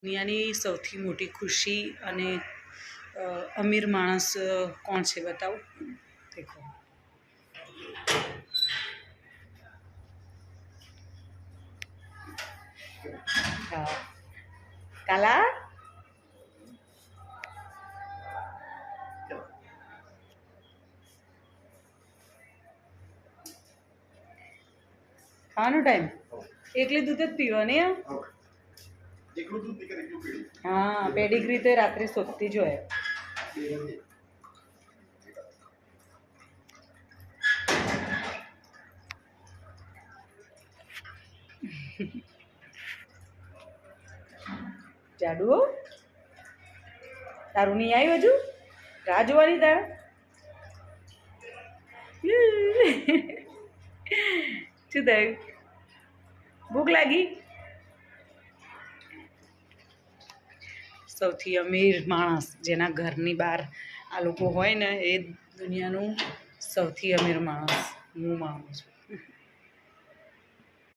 દુનિયાની સૌથી મોટી ખુશી અને અમીર માણસ કોણ છે બતાવો? દેખો, હા, કાલા ખાવાનો ટાઈમ એકલી દૂધ જ પીવાની. હા, પેડિગ્રી તો રાત્રે શોધતી જ હોય. જાડુ તારું નહીં આવ્યું હજુ? રાહ જોવાની તારે? શું થયું? ભૂખ લાગી? સૌથી અમીર માણસ જેના ઘરની બહાર આ લોકો હોય ને, એ દુનિયાનું સૌથી અમીર માણસ હું માનું છું.